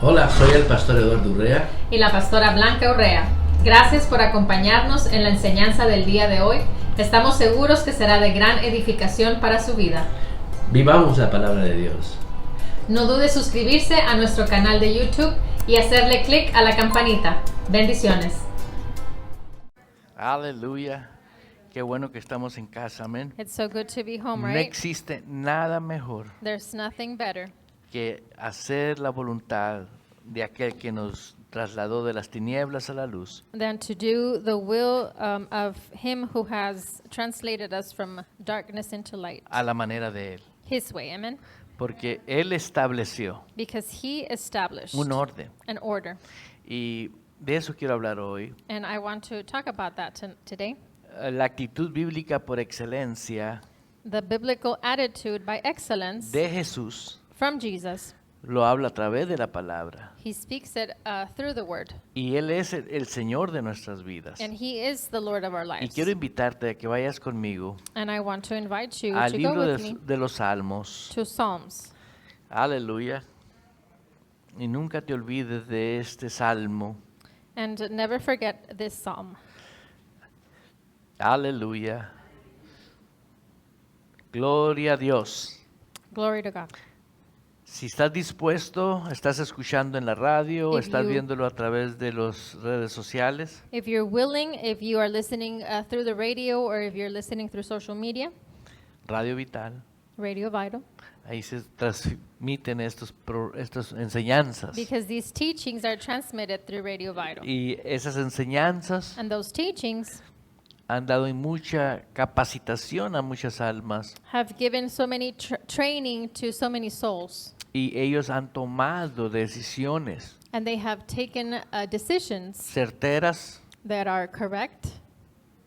Hola, soy el pastor Eduardo Urrea. Y la pastora Blanca Urrea. Gracias por acompañarnos en la enseñanza del día de hoy. Estamos seguros que será de gran edificación para su vida. Vivamos la palabra de Dios. No dude suscribirse a nuestro canal de YouTube y hacerle clic a la campanita. Bendiciones. Aleluya. Qué bueno que estamos en casa, amén. It's so good to be home, No right? existe nada mejor There's nothing better que hacer la voluntad de aquel que nos trasladó de las tinieblas a la luz. than to do the will of Him who has translated us from darkness into light. A la manera de Él. His way, amen? Porque Él estableció Because He established un orden. an order. Y de eso quiero hablar hoy. And I want to talk about that today. La actitud bíblica por excelencia The biblical attitude by excellence de Jesús from Jesus. lo habla a través de la palabra. He speaks it through the word. Y Él es el Señor de nuestras vidas. And He is the Lord of our Y lives. quiero invitarte a que vayas conmigo And I want to invite you al to go libro with me de los Salmos. to Psalms. Aleluya. Y nunca te olvides de este salmo. And never forget this psalm. Aleluya. Gloria a Dios. Glory to God. Si estás dispuesto, estás escuchando en la radio, If estás you- viéndolo a través de las redes sociales, If you're willing, if you are listening through the radio or if you're listening through social media, Radio Vital, Radio Vital, ahí se transmiten estas enseñanzas. because these teachings are transmitted through Radio Vital. Y esas enseñanzas And those teachings han dado mucha capacitación a muchas almas. have given so many training to so many souls. Y ellos han tomado decisiones And they have taken decisions certeras that are correct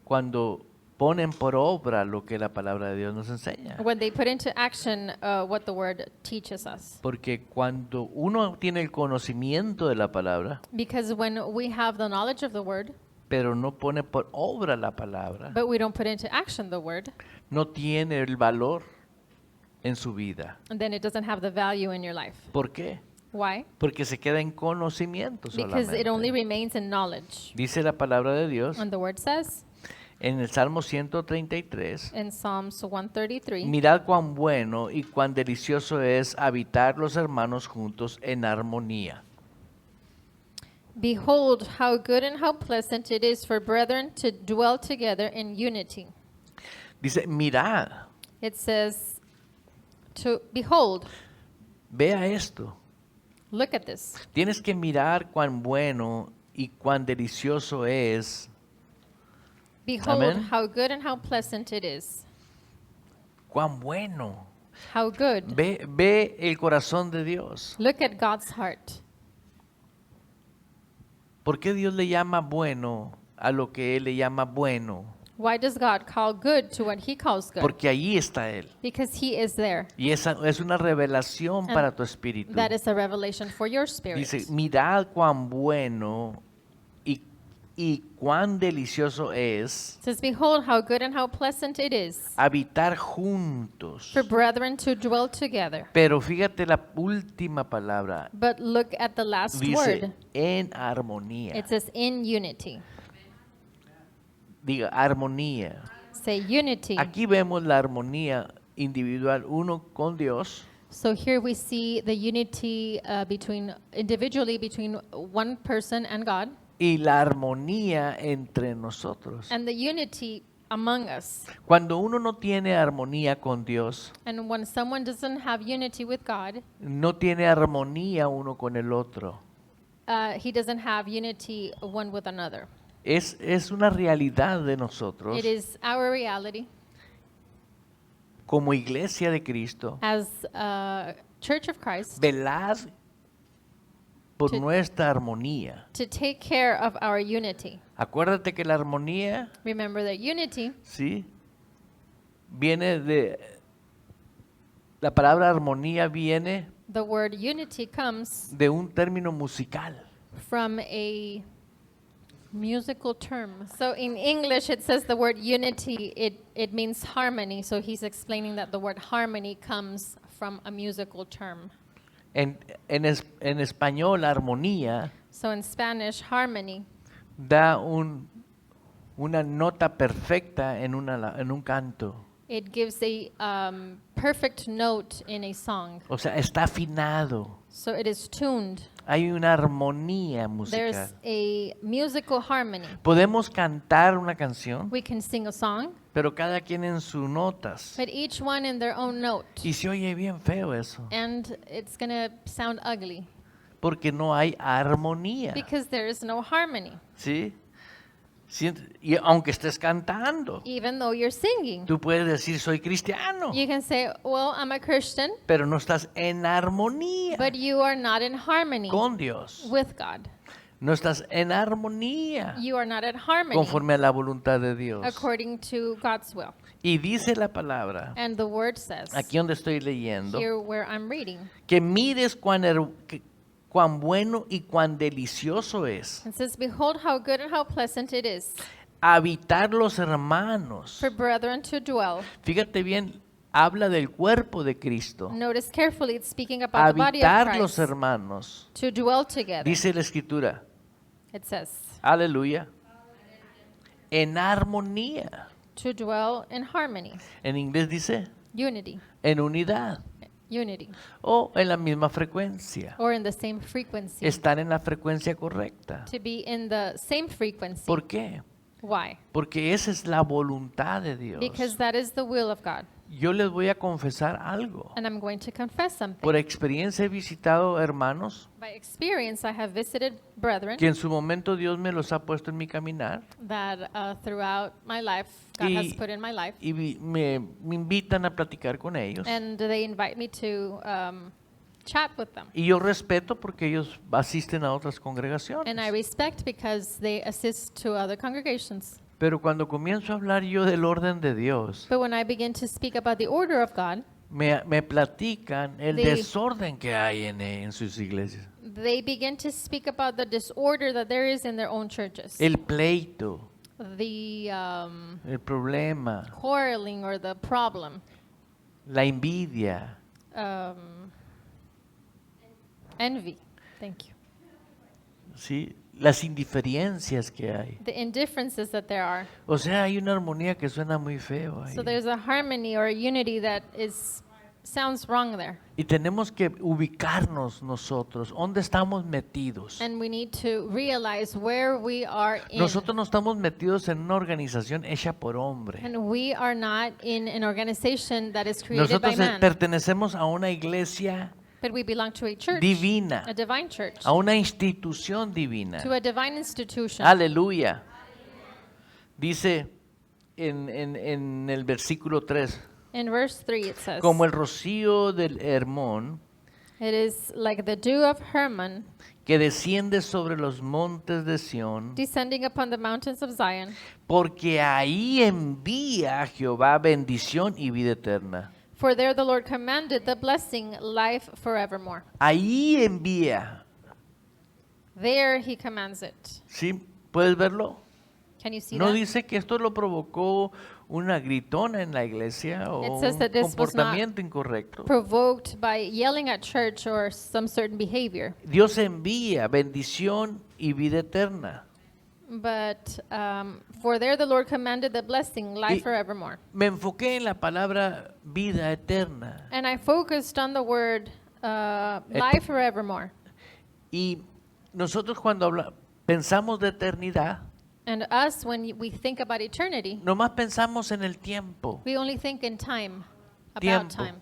cuando ponen por obra lo que la palabra de Dios nos enseña. when they put into action what the word teaches us. Porque cuando uno tiene el conocimiento de la palabra, Because when we have the knowledge of the word, pero no pone por obra la palabra, but we don't put into action the word, no tiene el valor en su vida. and then it doesn't have the value in your life. ¿Por qué? Why? Porque se queda en conocimiento Because it only solamente. remains in knowledge. Dice la palabra de Dios And the word says en el Salmo 133, in Psalms 133, mirad cuán bueno y cuán delicioso es habitar los hermanos juntos en armonía. behold, how good and how pleasant it is for brethren to dwell together in unity. Dice, mirad, It says to behold, vea esto. look at this. Tienes que mirar cuán bueno y cuán delicioso es. Behold, Amen. how good and how pleasant it is. Cuán bueno. How good. Ve el corazón de Dios. Look at God's heart. ¿Por qué Dios le llama bueno a lo que Él le llama bueno? Why does God call good to what He calls good? Porque allí está Él. Because He is there. Y esa es una revelación And para tu espíritu. That is a revelation for your spirit. Dice, mirad cuán bueno y cuán delicioso es It says, behold, how good and how pleasant it is habitar juntos. for brethren to dwell together. Pero fíjate la última palabra. But look at the last Dice, word. en armonía. It says in unity. Diga, armonía. Say unity. Aquí vemos la armonía individual, uno con Dios, So here we see the unity individually between one person and God, y la armonía entre nosotros. and the unity among us. Cuando uno no tiene armonía con Dios, And when someone doesn't have unity with God, no tiene armonía uno con el otro. he doesn't have unity one with another. Es una realidad de nosotros It is our reality como iglesia de Cristo, as a Church of Christ velar por To- nuestra armonía. to take care of our unity. Acuérdate que la armonía, Remember that unity, ¿sí? Viene la palabra armonía viene the word unity comes de un término musical. from a musical term. So in English it says the word unity, it means harmony. So he's explaining that the word harmony comes from a musical term. En español, armonía So in Spanish, harmony da una nota perfecta en un canto. it gives a perfect note in a song. O sea, está afinado. So it is tuned. Hay una armonía musical. There's a musical harmony. Podemos cantar una canción, We can sing a song, pero cada quien en sus notas. but each one in their own note. Y se oye bien feo eso, And it's going to sound ugly porque no hay armonía. because there is no harmony, ¿Sí? Y aunque estés cantando, even though you're singing. tú puedes decir soy cristiano, You can say, well, I'm a Christian, pero no estás en armonía but you are not in harmony con Dios. with God. No estás en armonía You are not in harmony conforme a la voluntad de Dios. according to God's will. Y dice la palabra, And the word says, aquí donde estoy leyendo, here where I'm reading, que mires cuán bueno y cuán delicioso es it says, behold how good and how pleasant it is habitar los hermanos. for brethren to dwell. Fíjate bien, habla del cuerpo de Cristo. Notice carefully, it's speaking about the body of Habitar los Christ. hermanos. To dwell together, Dice la escritura, it says. aleluya, en armonía. To dwell in harmony, En inglés dice, unity, en unidad unity, o en la misma frecuencia. or in the same frequency. Estar en la frecuencia correcta. To be in the same frequency. ¿Por qué? Why? Porque esa es la voluntad de Dios. Because that is the will of God. Yo les voy a confesar algo. And I'm going to confess something. Por experiencia he visitado hermanos By experience, I have visited brethren que en su momento Dios me los ha puesto en mi caminar that throughout my life, God has y, put in my life. y me invitan a platicar con ellos. And they invite me to chat with them. Y yo respeto porque ellos asisten a otras congregaciones. And I respect because they assist to other congregations. Pero cuando comienzo a hablar yo del orden de Dios, But when I begin to speak about the order of God, me platican el They- desorden que hay en sus iglesias. they begin to speak about the disorder that there is in their own churches. El pleito, The el problema, quarreling or the problem. la envidia. Envy. Thank you. ¿Sí? Las indiferencias que hay. The indifferences that there are. O sea, hay una armonía que suena muy feo ahí. So there's a harmony or a unity that sounds wrong there. Y tenemos que ubicarnos nosotros, ¿dónde estamos metidos? And we need to realize where we are in. Nosotros no estamos metidos en una organización hecha por hombre. And we are not in an organization that is created by Nosotros man. pertenecemos a una iglesia But we belong to a church. divina, A divine church. a una institución divina. To a divine institution. Aleluya. Dice en el versículo 3, In verse 3 it says, como el rocío del Hermón it is like the dew of Hermon que desciende sobre los montes de Sión, descending upon the mountains of Zion, porque ahí envía a Jehová bendición y vida eterna. for there the Lord commanded the blessing, life forevermore. Ahí envía. There he commands it. ¿Sí? ¿Puedes verlo? Can you see No that? dice que esto lo provocó una gritona en la iglesia o It says un that this was not comportamiento incorrecto. Provoked by yelling at church or some certain behavior. Dios envía bendición y vida eterna. But for there the Lord commanded the blessing, life Y- forevermore. Me enfoqué en la palabra vida eterna. And I focused on the word life forevermore. Y nosotros cuando pensamos de eternidad, And us, when we think about eternity, nomás pensamos en el tiempo, we only think in time, about Tiempo. time,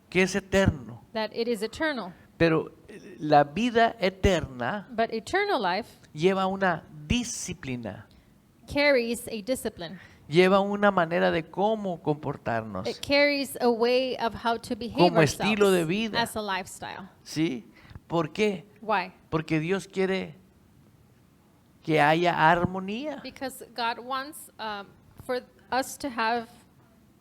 que es eterno. that it is eternal. Pero la vida eterna But eternal life lleva una disciplina, carries a discipline. lleva una manera de cómo comportarnos. It carries a way of how to behave Como estilo de ourselves vida. as a lifestyle. ¿Sí? ¿Por qué? Why? Porque Dios quiere que haya armonía. Because God wants for us to have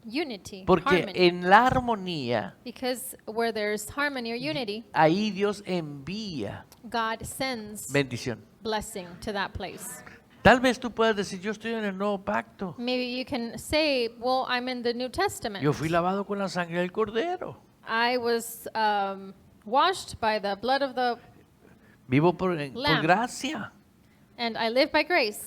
unity, Porque harmony. en la armonía, Because where there's harmony or unity, ahí Dios envía God sends bendición. blessing to that place. Tal vez tú puedas decir, yo estoy en el nuevo pacto. Maybe you can say, well, I'm in the New Testament. Yo fui lavado con la sangre del cordero. I was washed by the blood of the, Vivo por Lamb. gracia. and I live by grace.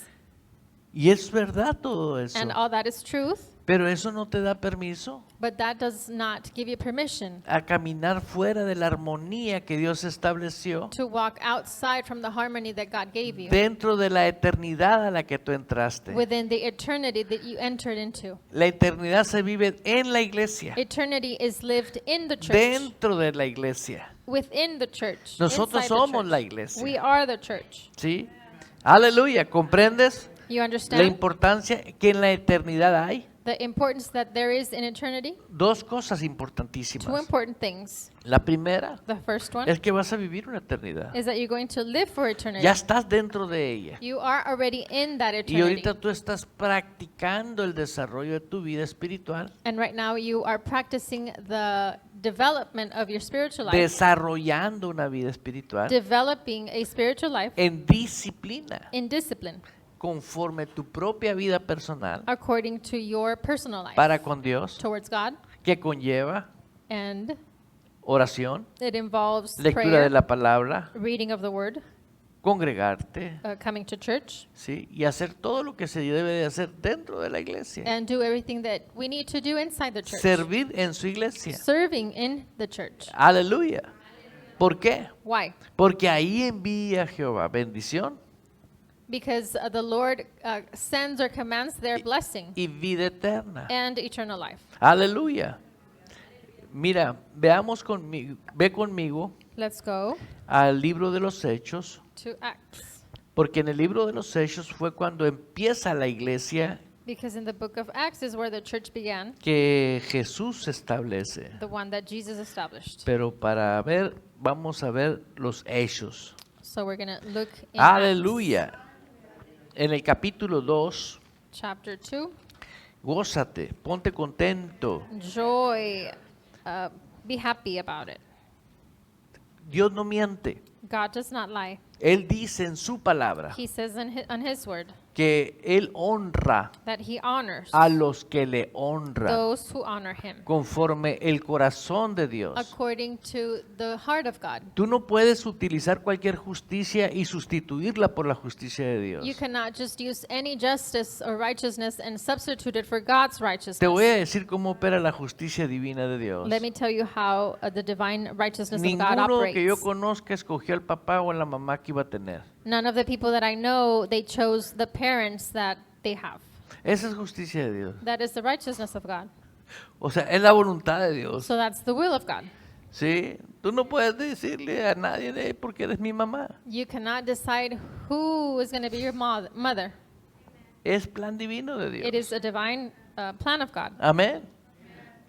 Y es verdad todo eso. And all that is truth, Pero eso no te da permiso but that does not give you permission a caminar fuera de la armonía que Dios estableció to walk outside from the harmony that God gave you dentro de la eternidad a la que tú entraste. within the eternity that you entered into. La eternidad se vive en la iglesia, Eternity is lived in the church, dentro de la iglesia. within the church. Nosotros inside the somos church. la iglesia. We are the church. ¿Sí? Aleluya, ¿comprendes You la understand importancia que en la eternidad hay? the importance that there is in eternity? Dos cosas Two importantísimas. important things. La primera The first one es que vas a vivir una eternidad. is that you're going to live for eternity. Ya estás dentro de ella. You are already in that Y eternity. ahorita tú estás practicando el desarrollo de tu vida espiritual, And right now you are practicing the development of your spiritual life. desarrollando una vida espiritual Developing a spiritual life en disciplina, in discipline conforme tu propia vida personal according to your personal life para con Dios, towards God. que conlleva And oración, it involves lectura de prayer, la palabra, reading of the word, congregarte, coming to church, ¿sí? Y hacer todo lo que se debe de hacer dentro de la iglesia. and do everything that we need to do inside the church. Servir en su iglesia. Serving in the church. Aleluya. ¿Por qué? Why? Porque ahí envía Jehová bendición Because the Lord sends or commands their blessing y vida eterna. and eternal life. Aleluya. Mira, ve conmigo Let's go al libro de los Hechos, to Acts. porque en el libro de los Hechos fue cuando empieza la iglesia Because in the book of Acts is where the church began, que Jesús establece. the one that Jesus established. Pero vamos a ver los Hechos. So we're going to look in Acts Aleluya. En el capítulo 2, chapter 2. gózate, ponte contento. Joy, be happy about it. Dios no miente. God does not lie. Él dice en su palabra He says on his word que Él honra that he honors a los que le honran those who honor him conforme el corazón de Dios. according to the heart of God. Tú no puedes utilizar cualquier justicia y sustituirla por la justicia de Dios. You cannot just use any justice or righteousness and substitute it for God's Te righteousness. voy a decir cómo opera la justicia divina de Dios. Let me tell you how the divine righteousness of God Ninguno que yo operates. conozca escogió al papá o a la mamá que iba a tener. None of the people that I know, they chose the parents that they have. Esa es justicia de Dios. That is the righteousness of God. O sea, es la voluntad de Dios. So that's the will of God. ¿Sí? Tú no puedes decirle a nadie porque eres mi mamá. You cannot decide who is going to be your mother. Es plan divino de It Dios. is a divine plan of God. Amén.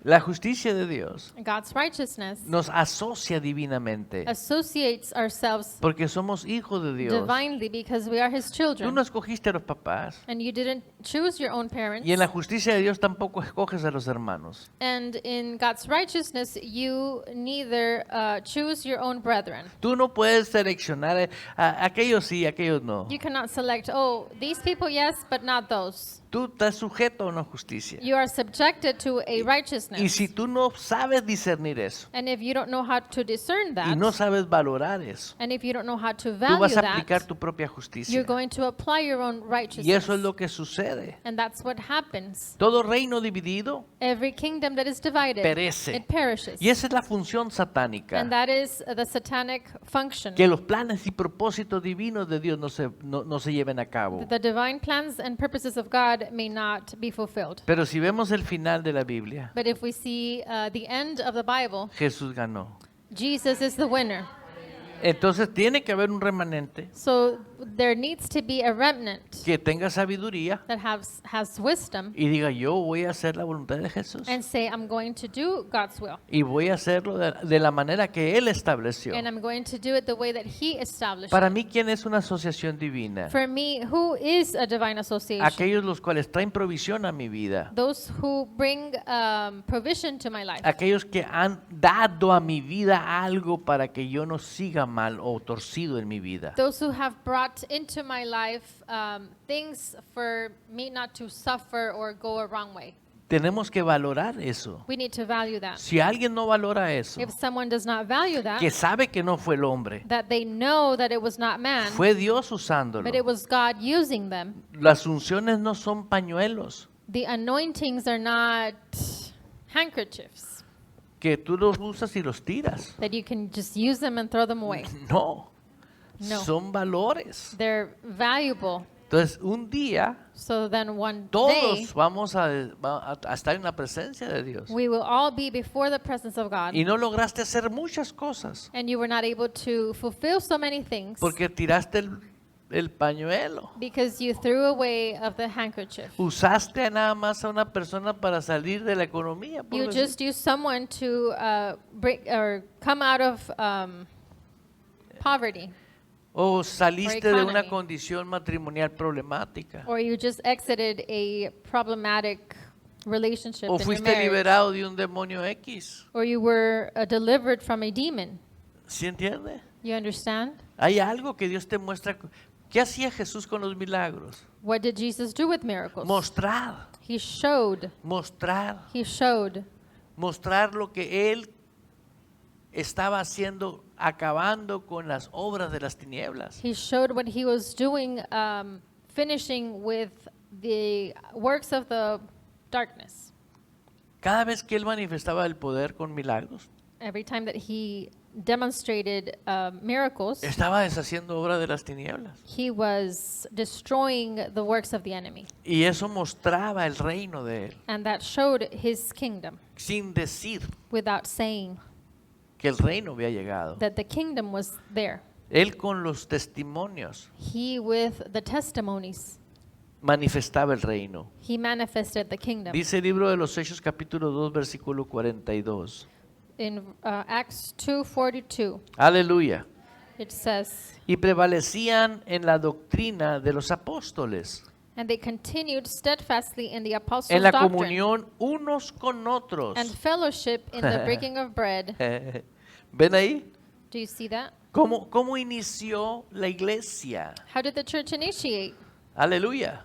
La justicia de Dios God's righteousness nos asocia divinamente associates ourselves porque somos hijos de Dios. divinely because we are his Tú children. no escogiste a los papás And you didn't choose your own parents. y en la justicia de Dios tampoco escoges a los hermanos. And in God's righteousness, you neither choose your own brethren. Tú no puedes seleccionar a aquellos sí, aquellos no. You cannot select, oh, these people, yes, but not those. Tú estás sujeto a una justicia. You are subjected to a righteousness. Y si tú no sabes discernir eso And if you don't know how to discern that, y no sabes valorar eso, and if you don't know how to tú value vas a aplicar that, tu propia you're justicia. going to apply your own righteousness. Y eso es lo que sucede. And that's what happens. Todo reino dividido Every kingdom that is divided, perece. it perishes. Y esa es la función satánica. And that is the satanic function. Que los planes y propósitos divinos de Dios no se lleven a cabo. The divine plans and purposes of God may not be fulfilled. Pero si vemos el final de la Biblia, But if we see the end of the Bible, Jesús ganó. Jesus is the winner. Entonces tiene que haber un remanente So there needs to be a remnant que tenga sabiduría that has wisdom y diga, yo voy a hacer la voluntad de Jesús. and say, I'm going to do God's will. Y voy a hacerlo de la manera que Él estableció. And I'm going to do it the way that He established. Para mí, ¿quién es una asociación divina? For me, who is a divine association? Aquellos los cuales traen provisión a mi vida. Those who bring provision to my life. Aquellos que han dado a mi vida algo para que yo no siga mal o torcido en mi vida. Those who have brought into my life things for me not to suffer or go a wrong way. Tenemos que valorar eso. We need to value that. Si alguien no valora eso, If someone does not value that, que sabe que no fue el hombre, that they know that it was not man, fue Dios usándolo. but it was God using them. Las unciones no son pañuelos The anointings are not handkerchiefs que tú los usas y los tiras. that you can just use them and throw them away. No, No. son valores. They're valuable. Entonces, un día So then one day, todos vamos a estar en la presencia de Dios. we will all be before the presence of God. Y no lograste hacer muchas cosas And you were not able to fulfill so many things porque tiraste el pañuelo. because you threw away of the handkerchief. Usaste nada más a una persona para salir de la economía. por You decir. just used someone to break or come out of poverty, O saliste de una economy. condición matrimonial problemática. or you just exited a problematic relationship O in your fuiste marriage, liberado de un demonio X. or you were delivered from a demon. ¿Sí entiende? You understand? Hay algo que Dios te muestra. ¿Qué hacía Jesús con los milagros? What did Jesus do with miracles? Mostrar, He showed. mostrar, He showed mostrar lo que Él estaba haciendo, acabando con las obras de las tinieblas. He showed what he was doing, finishing with the works of the darkness. Cada vez que Él manifestaba el poder con milagros, Every time that he demonstrated miracles, estaba deshaciendo obras de las tinieblas. he was destroying the works of the enemy. Y eso mostraba el reino de Él, And that showed his kingdom sin decir without saying que el reino había llegado. that the kingdom was there. Él con los testimonios He, with the testimonies, manifestaba el reino. he manifested the kingdom. Dice el libro de los Hechos capítulo 2 versículo 42. In Acts 2:42, Aleluya. it says, Y prevalecían en la doctrina de los apóstoles, and they continued steadfastly in the apostles' en la doctrine comunión unos con otros. and fellowship in the breaking of bread. ¿Ven ahí? Do you see that? ¿Cómo inició la iglesia? How did the church initiate? Aleluya.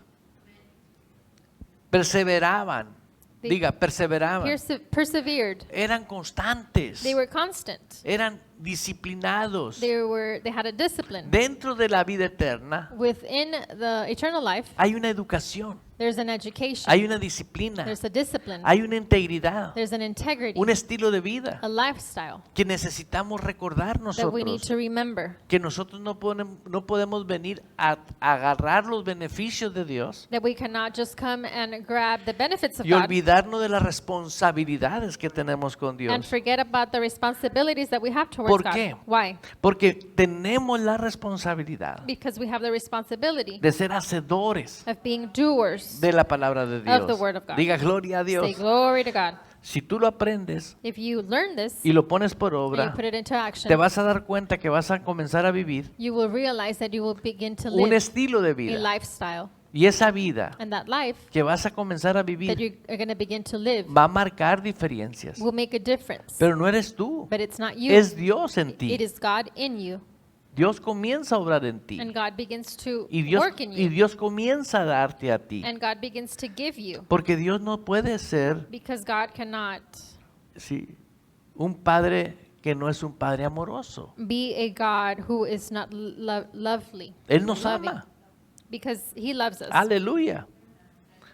Perseveraban. They Diga, perseveraban. Persevered. Eran constantes. They were constant. Eran disciplinados. They had a discipline. Dentro de la vida eterna Within the eternal life, hay una educación, there's an education. hay una disciplina, There's a discipline. hay una integridad, There's an integrity. un estilo de vida A lifestyle que necesitamos recordar that we need nosotros. to remember. Que nosotros no podemos venir a agarrar los beneficios de Dios That we cannot just come and grab the benefits of y God olvidarnos de las responsabilidades que tenemos con and Dios. forget about the responsibilities that we have towards ¿Por God. qué? Why? Porque tenemos la responsabilidad Because we have the responsibility de ser hacedores of being doers. de la palabra de Of the Dios. word of God. Diga gloria a Dios. Say glory to God. Si tú lo aprendes If you learn this y lo pones por and you obra, put it into action, te vas a dar cuenta que vas a comenzar a vivir you will realize that you will begin to un live estilo de a vida. lifestyle. Y esa vida And that life que vas a comenzar a that vivir you are going to begin to live va a marcar diferencias. will make a difference. Pero no eres tú, But it's not you. es Dios en It ti. is God in you. Dios comienza a obrar en ti. And God begins to Y work in you. Dios comienza a darte a ti. And God begins to give you. Porque Dios no puede ser Because God cannot sí, un padre que no es un padre amoroso. be a God who is not lovely. Él nos loving. ama. Because he loves us. Aleluya.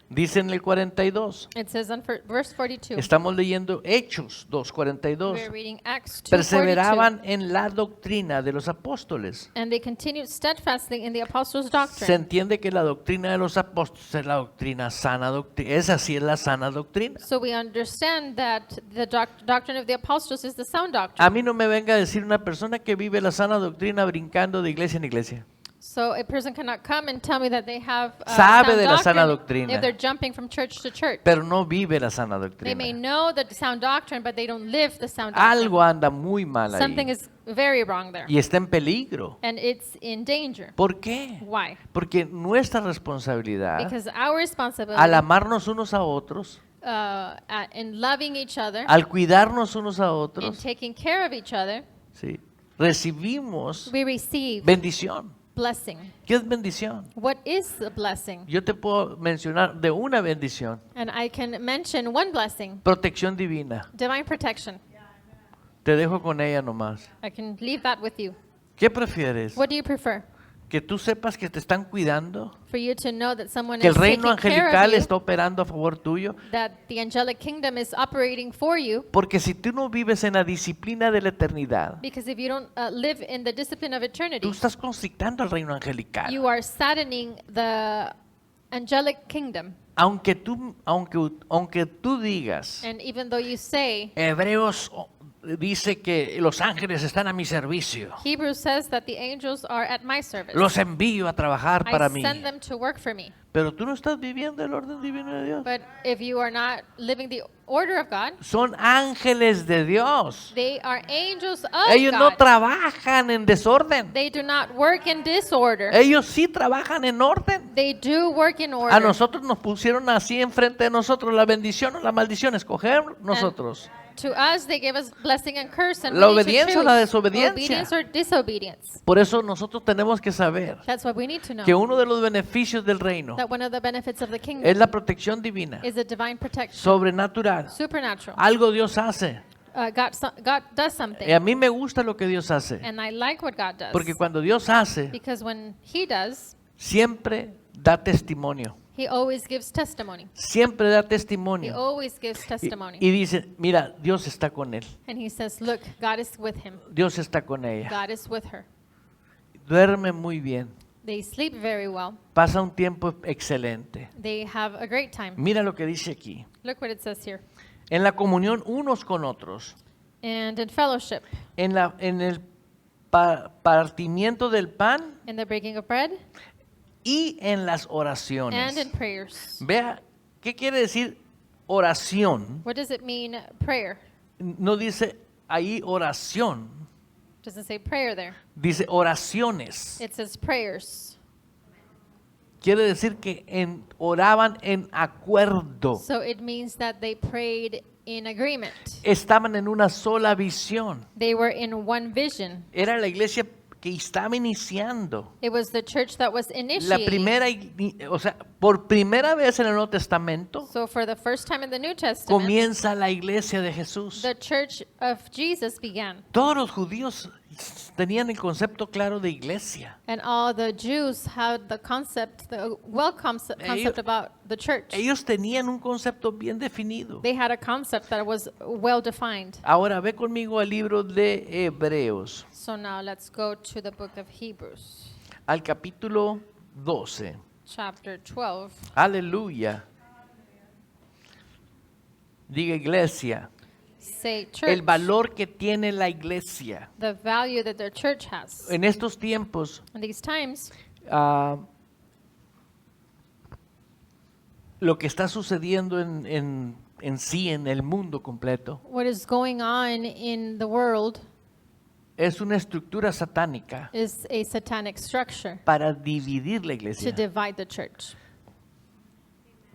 Dice en el 42. It says on verse 42. Estamos leyendo Hechos 2:42. We're reading Acts 2:42. Perseveraban en la doctrina de los apóstoles. And they continued steadfastly in the apostles' Se doctrine. entiende que la doctrina de los apóstoles es la doctrina sana doctrina. Esa sí es la sana doctrina. So we understand that the doctrine of the apostles is the sound doctrine. A mí no me venga a decir una persona que vive la sana doctrina brincando de iglesia en iglesia. So a person cannot come and tell me that they have Sabe sound de la sana doctrine doctrina. if they're jumping from church to church. Pero no vive la sana They may doctrina. know the sound doctrine, but they don't live the sound doctrine. Algo anda muy mal Something ahí. is very wrong there. Y está en peligro. And it's in danger. ¿Por qué? Why? Porque nuestra responsabilidad Because our responsibility al amarnos unos a otros, in loving each other, al cuidarnos unos a in otros, taking care of each other, ¿sí? Recibimos we receive bendición. blessing? ¿Qué es bendición? What is a blessing? Yo te puedo mencionar de una bendición. And I can mention one blessing, Protección divina. divine protection. Te dejo con ella nomás. I can leave that with you. ¿Qué prefieres? What do you prefer? ¿Que tú sepas que te están cuidando? For you to know that someone ¿Que is el reino taking care angelical of you, está operando a favor tuyo? that the angelic kingdom is operating for you? Porque si tú no vives en la disciplina de la eternidad, Because if you don't live in the discipline of eternity, tú estás constrictando al reino angelical. you are saddening the angelic kingdom. Aunque tú digas, And even though you say, Hebreos dice que los ángeles están a mi servicio, Hebrews says that the angels are at my service. los envío a trabajar para I mí, send them to work for me. pero tú no estás viviendo el orden divino de Dios. But if you are not living the order of God, Son ángeles de Dios. they are angels of Ellos no God. trabajan en desorden. They do not work in disorder. Ellos sí trabajan en orden. They do work in A order. nosotros nos pusieron así enfrente de nosotros la bendición o la maldición, escoger nosotros. To us, they give us blessing and curse, and La we need to obediencia o la choose desobediencia. obedience or disobedience. Por eso nosotros tenemos que saber That's what we need to know. que uno de los beneficios del reino That one of the benefits of the es kingdom la protección divina, is a divine protection, sobrenatural. supernatural. Algo Dios hace. God does something, Y a mí me gusta lo que Dios hace. and I like what God does. Porque cuando Dios hace, Because when He does, siempre da testimonio. He always gives testimony. Siempre da He testimonio. always gives Y testimony. dice, mira, Dios está con él. And He says, look, God is with him. Dios está con ella. God is with her. Duerme muy bien. They sleep very well. Pasa un tiempo excelente. They have a great time. Mira lo que dice aquí. Look what it says here. En la comunión unos con otros. And in fellowship, En el partimiento del pan in the breaking of bread, y en las and oraciones. in prayers. Vea, ¿qué quiere decir oración? What does it mean, prayer? No dice ahí oración, Doesn't say prayer there. dice oraciones. It says prayers. Quiere decir que oraban en acuerdo. So it means that they prayed in agreement. Estaban en una sola visión. They were in one vision. Era la iglesia que estaba iniciando. It was the church that was La initiating. primera, o sea, por primera vez en el Nuevo Testamento So for the first time in the New Testament, comienza la iglesia de Jesús. the church of Jesus began. Todos los judíos tenían el concepto claro de iglesia. And all the Jews had the concept, the concept about the church. Ellos tenían un concepto bien definido. They had a concept that was well defined. Ahora ve conmigo al libro de Hebreos, So now let's go to the book of Hebrews, al capítulo 12. chapter 12. Aleluya. Diga iglesia. Say church, El valor que tiene la iglesia. the value that the church has. En estos tiempos, In these times, lo que está sucediendo en sí, en el mundo completo, what is going on in the world es una estructura satánica is a satanic structure para dividir la to iglesia, divide the church,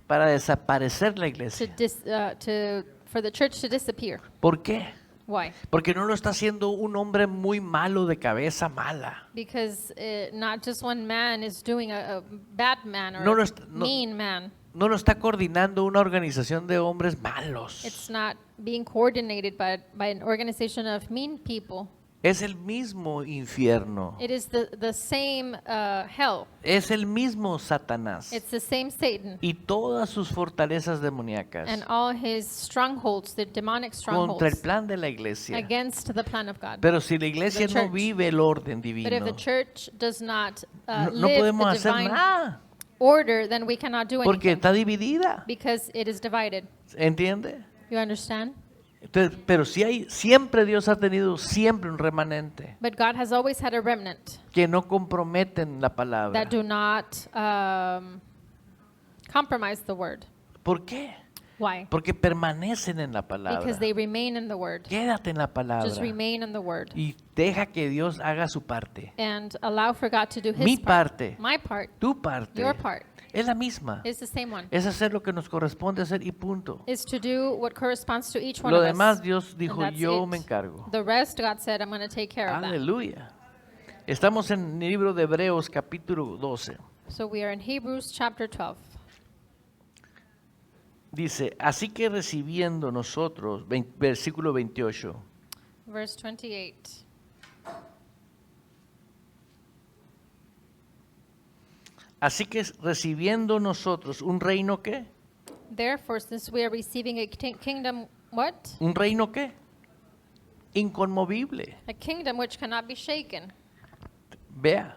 para desaparecer la to iglesia. for the church to disappear. ¿Por qué? Why? Porque no lo está haciendo un hombre muy malo de cabeza mala. Because not just one man is doing a bad man or No lo a mean man. No lo está coordinando una organización de hombres malos. It's not being coordinated by an organization of mean people. Es el mismo infierno. It is the same hell. Es el mismo Satanás. It's the same Satan Y todas sus fortalezas demoníacas and all his strongholds, the demonic contra el strongholds, plan de la iglesia. against the plan of God. Pero si la iglesia The no church. vive el orden But if divino, the church does not no live podemos the hacer divine nada. order, then we cannot do Porque anything está dividida. because it is divided. ¿Entiende? You understand? Entonces, pero siempre Dios ha tenido siempre un remanente But God has always had a remnant que no comprometen la palabra. that do not compromise the word. ¿Por qué? Why? Porque permanecen en la palabra. Because they remain in the word. Quédate en la palabra Just remain in the word y deja que Dios haga su parte. and allow for God to do Mi his part. parte, My part, tu parte, your part es la misma. is the same one. Es hacer lo que nos corresponde hacer y punto. Is to do what corresponds to each one Lo of demás us. Dios dijo, And that's yo it. me encargo. The rest, God said, I'm going to take care of that. Aleluya. Estamos en el libro de Hebreos capítulo 12. So we are in Hebrews chapter 12. Dice, así que recibiendo nosotros, versículo 28, Verse 28. así que recibiendo nosotros un reino ¿qué? Therefore, since we are receiving a kingdom, what? ¿Un reino qué? Inconmovible. A kingdom which cannot be shaken. Vea.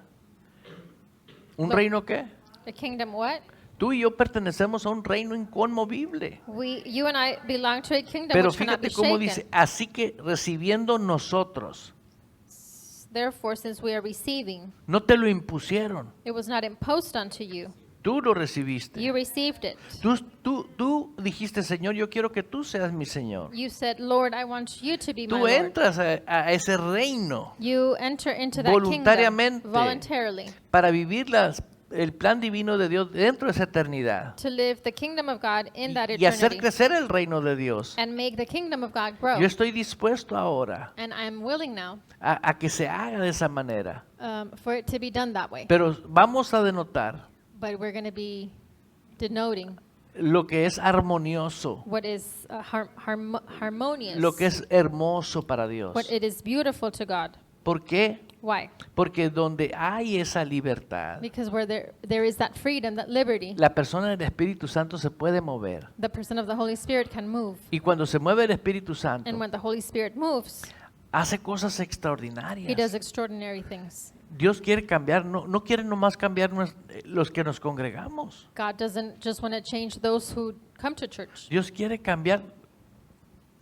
¿Un Look. reino qué? A kingdom what? Tú y yo pertenecemos a un reino inconmovible. You and I belong to a kingdom Pero which cannot be fíjate cómo shaken. dice, así que recibiendo nosotros, Therefore, since we are receiving, no te lo impusieron, it was not imposed unto you. tú lo recibiste. You received it. Tú dijiste, Señor, yo quiero que tú seas mi Señor. You said, Lord, I want you to be my Tú Lord. entras a ese reino You enter into that voluntariamente kingdom voluntarily para vivir el plan divino de Dios dentro de esa eternidad to live the kingdom of God in that y hacer eternity crecer el reino de Dios. and make the kingdom of God grow. Yo estoy dispuesto ahora And I'm willing now a que se haga de esa manera. for it to be done that way. Pero vamos a denotar But we're going to be denoting lo que es armonioso, what is harmonious, lo que es hermoso para Dios. what it is beautiful to God. ¿Por qué? Why? Porque donde hay esa libertad, Because where there is that freedom, that liberty, la persona del Espíritu Santo se puede mover. the person of the Holy Spirit can move. Y cuando se mueve el Espíritu Santo, And when the Holy Spirit moves, hace cosas He does extraordinarias. extraordinary things. Dios quiere cambiar, no quiere nomás cambiar los que nos congregamos. God doesn't just want to change those who come to church, Dios quiere cambiar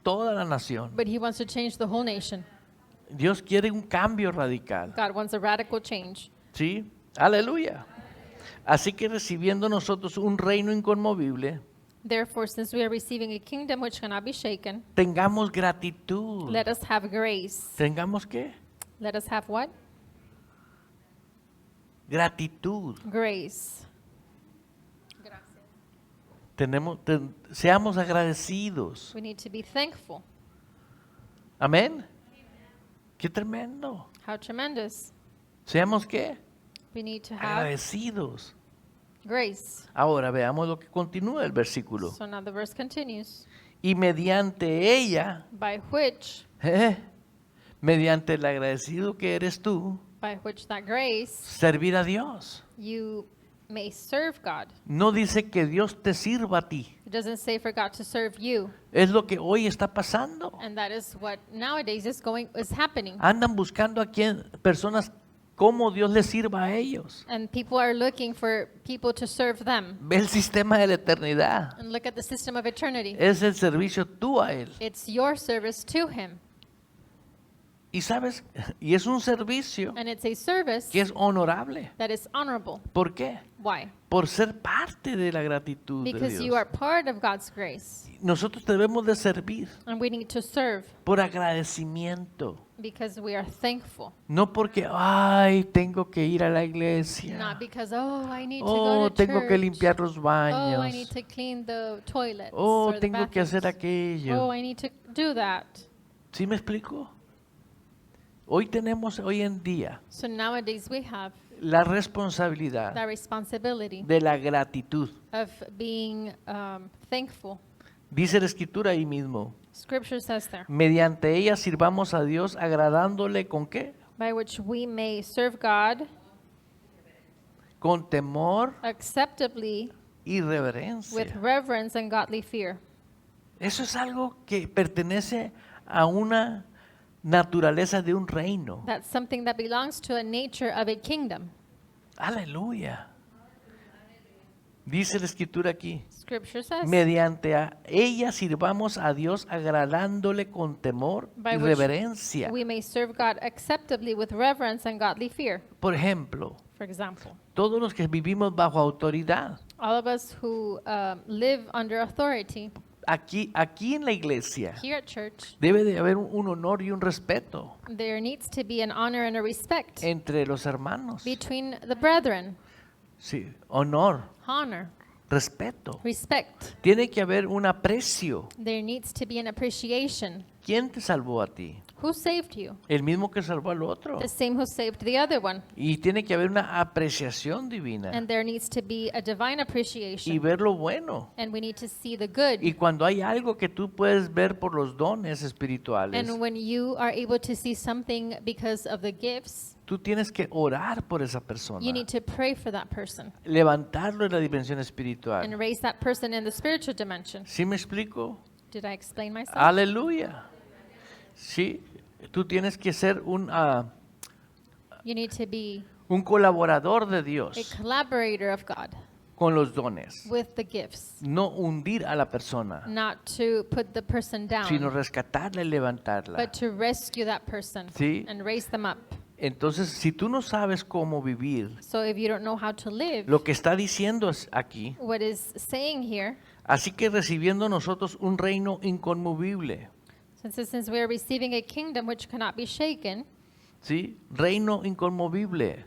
toda la nación. but He wants to change the whole nation. Dios quiere un cambio radical. God wants a radical change. ¿Sí? Aleluya. Así que recibiendo nosotros un reino inconmovible, Therefore, since we are receiving a kingdom which cannot be shaken, tengamos gratitud. let us have grace. ¿Tengamos qué? Let us have what? Gratitud. Grace. Seamos agradecidos. We need to be thankful. Amén. Qué tremendo. How tremendous. Seamos qué? We need to have Agradecidos. grace. Ahora veamos lo que continúa el versículo. So now the verse continues. Y mediante ella, By which mediante el agradecido que eres tú, that grace servir a Dios. you may serve God. No dice que Dios te sirva a ti. It doesn't say for God to serve you. Es lo que hoy está pasando. And that is what nowadays is happening. Andan buscando a personas cómo Dios les sirva a ellos. And people are looking for people to serve them. Ve el sistema de la eternidad. And look at the system of eternity. Es el servicio tú a Él. It's your service to Him. Y sabes, y es un servicio And it's a service que es honorable. that is honorable. ¿Por qué? Why? Por ser parte de la gratitud de Because you Dios. are part of God's grace. Nosotros debemos de servir And we need to serve por agradecimiento. because we are thankful. No porque, ay, tengo que ir a la iglesia. Not because, oh, I need to Oh, go to tengo que church. limpiar los Oh, I baños. need to clean the toilets. Oh, or the tengo que hacer bathrooms. aquello. Oh, I need to do that. ¿Sí me explico? Hoy en día So nowadays we have la responsabilidad that responsibility de la gratitud. of being thankful. Dice la escritura ahí mismo, Scripture says there, mediante ella sirvamos a Dios agradándole con qué? by which we may serve God Con temor acceptably y with reverencia. reverence and godly fear. Eso es algo que pertenece a una naturaleza de un reino. That's something that belongs to a nature of a kingdom. Aleluya. Dice la escritura aquí, Scripture says, mediante a ella sirvamos a Dios agradándole con temor y by which reverencia. we may serve God acceptably with reverence and godly fear. Por ejemplo, For example, todos los que vivimos bajo autoridad, all of us who live under authority aquí en la iglesia, here at church, debe de haber un honor y un respeto there needs to be an honor and a respect entre los hermanos. between the brethren. Sí, honor, Honor, respeto. respect. Tiene que haber un aprecio. There needs to be an appreciation. ¿Quién te salvó a ti? Who saved you? El mismo que salvó al otro. The same who saved the other one. Y tiene que haber una apreciación divina And there needs to be a divine y appreciation. ver lo bueno. And we need to see the good. Y cuando hay algo que tú puedes ver por los dones espirituales, And when you are able to see something because of the gifts, tú tienes que orar por esa persona, you need to pray for that person levantarlo en la dimensión and espiritual. raise that person in the spiritual dimension. ¿Sí me explico? Did I explain myself? Aleluya. Sí, tú tienes que ser You need to be un colaborador de a Dios collaborator of God con los dones. with the gifts, No hundir a la persona, not to put the person sino down, rescatarla y levantarla. but to rescue that person Sí. and raise them up. Entonces, si tú no sabes cómo vivir, So if you don't know how to live, lo que está diciendo aquí, what is saying here, así que recibiendo nosotros un reino inconmovible, since we are receiving a kingdom which cannot be shaken, ¿sí? Reino inconmovible.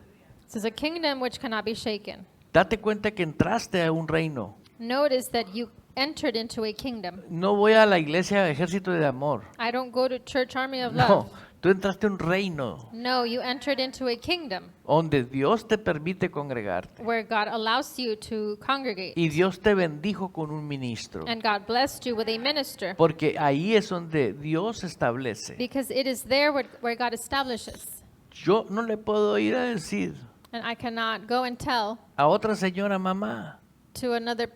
this is a kingdom which cannot be shaken. Date cuenta que entraste a un reino. Notice that you entered into a kingdom. No voy a la iglesia Ejército de Amor. I don't go to church army of No, love. tú entraste a un reino No, you entered into a kingdom donde Dios te permite congregarte. where God allows you to congregate. Y Dios te bendijo con un ministro. And God blessed you with a minister. Porque ahí es donde Dios establece. Because it is there where God establishes. Yo no le puedo ir a decir And I cannot go and tell a otra señora mamá to another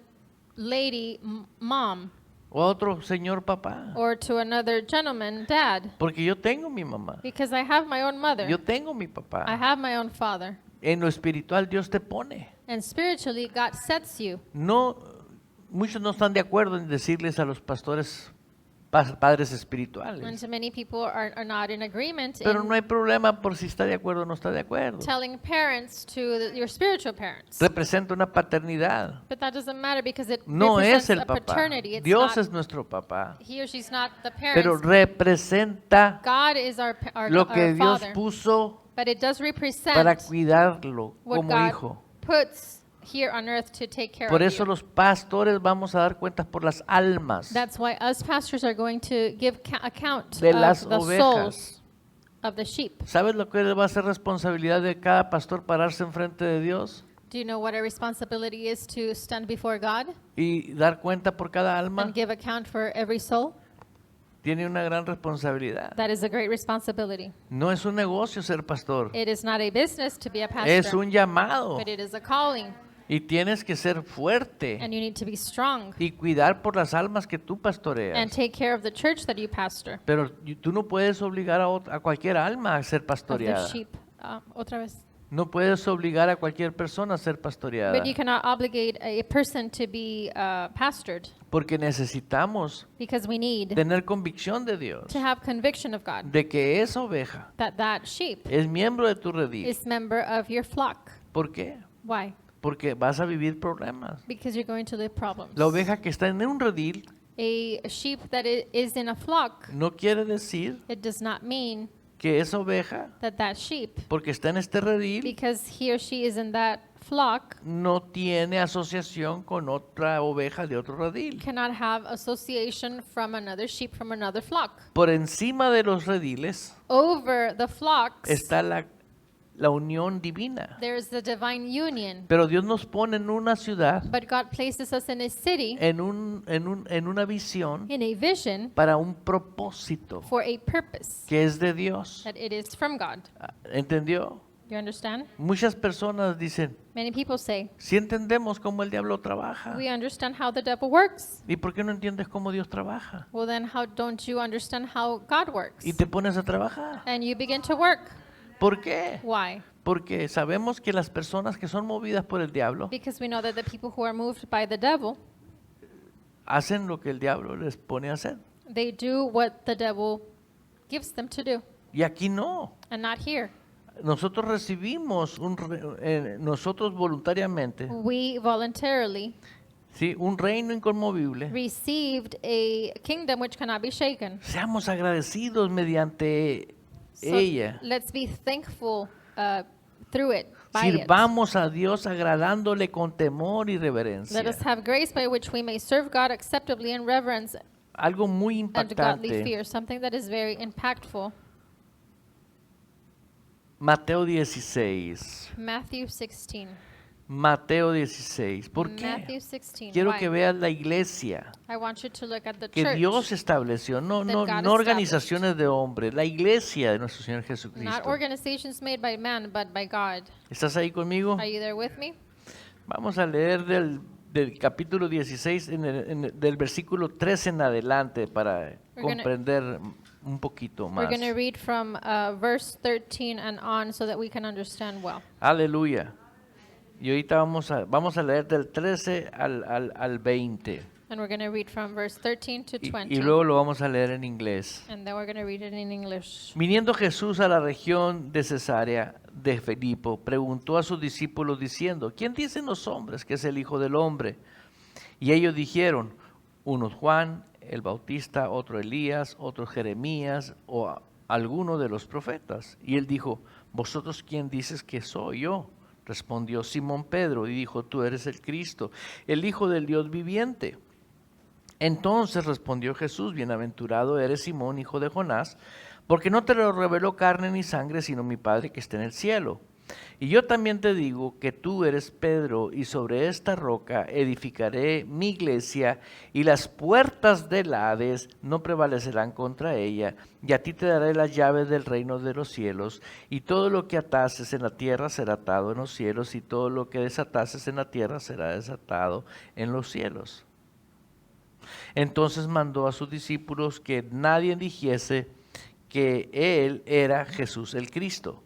lady, mom, o a otro señor papá. or to another gentleman, dad, Porque yo tengo mi mamá. because I have my own mother. Yo tengo mi I papá. have my own father. En lo espiritual Dios te pone. And spiritually, God sets you. No, muchos no están de acuerdo en decirles a los pastores padres And espirituales. so many people are not in agreement Pero in no hay problema por si está de acuerdo o no está de acuerdo. telling parents to your spiritual parents. Representa una paternidad. But that doesn't matter because it No represents es el a papá. paternity. It's Dios not, es nuestro papá. he or she's not the Pero parents. representa God is our lo que our Dios father. puso But it does para represent cuidarlo what como God hijo. puts here on earth to take care Por of eso you. los pastores vamos a dar cuentas por las almas That's why us pastors are going to give account de las of the souls ovejas. of the sheep. ¿Sabes lo que va a ser responsabilidad de cada pastor pararse enfrente de Dios Do you know what our responsibility is to stand before God y dar cuenta por cada alma? and give account for every soul? Tiene una gran responsabilidad. That is a great responsibility. No es un negocio ser pastor, It is not a business to be a es pastor, un llamado but it is a calling, y tienes que ser fuerte and you need to be strong y cuidar por las almas que tú and pastoreas. take care of the church that you pastor, Pero tú no puedes obligar a cualquier alma a ser of the pastoreada. sheep. Otra vez. No puedes obligar a cualquier persona a ser pastoreada. But you cannot obligate a person to be pastored Porque necesitamos because we need tener convicción de Dios, to have conviction of God de que esa oveja that sheep es miembro de tu redil. is member of your flock. ¿Por qué? Why? Porque vas a vivir problemas. Because you're going to live problems. La oveja que está en un redil A sheep that is in a flock, no quiere decir it does not mean que esa oveja, that sheep, porque está en este redil, because he or she is in that flock, no tiene asociación con otra oveja de otro redil. cannot have association from another sheep from another flock. Por encima de los rediles Over the flocks, está la unión divina. there's the divine union. Pero Dios nos pone en una ciudad, But God places us in a city, en una visión in a vision, para un propósito for a purpose, que es de Dios. that it is from God. ¿Entendió? You understand? Muchas personas dicen, Many people say, si entendemos cómo el diablo trabaja, we understand how the devil works. ¿y por qué no entiendes cómo Dios trabaja? Well, then how don't you understand how God works? Y te pones a trabajar. And you begin to work. ¿Por qué? Why? Porque sabemos que las personas que son movidas por el diablo Because we know that the people who are moved by the devil, hacen lo que el diablo les pone a hacer. they do what the devil gives them to do, Y aquí no. and not here. Nosotros recibimos nosotros voluntariamente, We voluntarily ¿sí? Un reino inconmovible. received a kingdom which cannot be shaken. Seamos agradecidos mediante So ella. let's be thankful through it, by it. Sirvamos a Dios agradándole con temor y Let reverencia. us have grace by which we may serve God acceptably in reverence algo muy and godly impactante. fear, something that is very impactful. Mateo 16. Matthew 16. Mateo 16. ¿Por qué? Matthew 16. Quiero Why? que veas la iglesia I want you to look at the que church, Dios estableció, no God organizaciones de hombres, la iglesia de nuestro Señor not Jesucristo. organizations made by man, but by God. ¿Estás ahí conmigo? Are you there with me? Vamos a leer del capítulo 16, del versículo 13 en adelante para We're gonna- comprender un poquito más. We're going to read from verse 13 and on so that we can understand well. Aleluya. Y ahorita vamos a leer del 13 al 20. And we're going to read from verse 13 to Y 20. luego lo vamos a leer en inglés. And then we're going to read it in English. Viniendo Jesús a la región de Cesarea de Filipo, preguntó a sus discípulos diciendo, ¿quién dicen los hombres que es el Hijo del Hombre? Y ellos dijeron, unos Juan el Bautista, otro Elías, otro Jeremías o alguno de los profetas. Y él dijo, ¿vosotros quién dices que soy yo? Respondió Simón Pedro y dijo, tú eres el Cristo, el Hijo del Dios viviente. Entonces respondió Jesús, bienaventurado eres Simón, hijo de Jonás, porque no te lo reveló carne ni sangre, sino mi Padre que está en el cielo. Y yo también te digo que tú eres Pedro, y sobre esta roca edificaré mi iglesia, y las puertas del Hades no prevalecerán contra ella, y a ti te daré las llaves del reino de los cielos, y todo lo que atases en la tierra será atado en los cielos, y todo lo que desatases en la tierra será desatado en los cielos. Entonces mandó a sus discípulos que nadie dijese que él era Jesús el Cristo.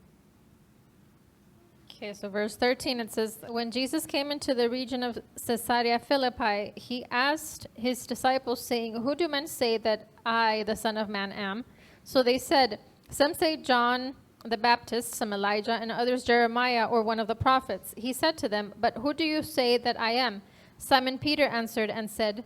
Okay, so verse 13, it says, when Jesus came into the region of Caesarea Philippi, he asked his disciples, saying, who do men say that I, the Son of Man, am? So they said, some say John the Baptist, some Elijah, and others Jeremiah or one of the prophets. He said to them, but who do you say that I am? Simon Peter answered and said,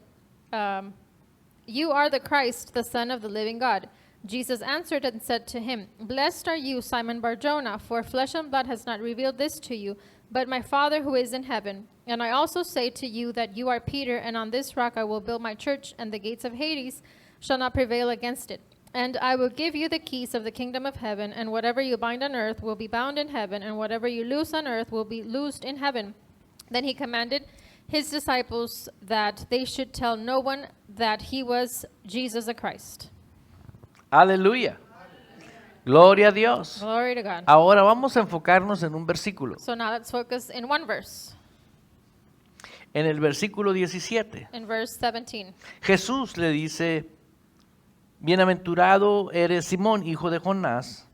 you are the Christ, the Son of the living God. Jesus answered and said to him, blessed are you, Simon Bar-Jonah, for flesh and blood has not revealed this to you, but my Father who is in heaven. And I also say to you that you are Peter, and on this rock I will build my church, and the gates of Hades shall not prevail against it. And I will give you the keys of the kingdom of heaven, and whatever you bind on earth will be bound in heaven, and whatever you loose on earth will be loosed in heaven. Then he commanded his disciples that they should tell no one that he was Jesus the Christ. Aleluya. Gloria a Dios. Glory to God. Ahora vamos a enfocarnos en un versículo. So now let's focus in one verse, En el versículo 17. in verse 17. Jesús le dice, bienaventurado eres Simón, hijo de Jonás,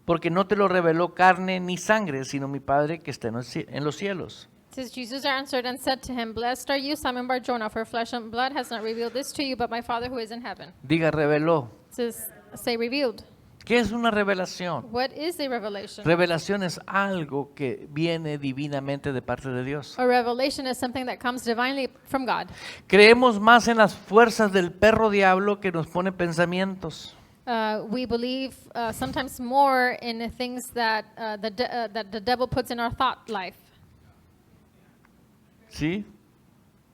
porque no te lo reveló carne ni sangre, sino mi Padre que está en los cielos. It says, Jesus answered and said to him, blessed are you, Simon Bar-Jonah, for flesh and blood has not revealed this to you, but my Father who is in heaven. Diga, reveló. It says, say revealed. ¿Qué es una revelación? What is a revelation? Revelación es algo que viene divinamente de parte de Dios. A revelation is something that comes divinely from God. Creemos más en las fuerzas del perro diablo que nos pone pensamientos. We believe sometimes more in the things that that the devil puts in our thought life. ¿Sí?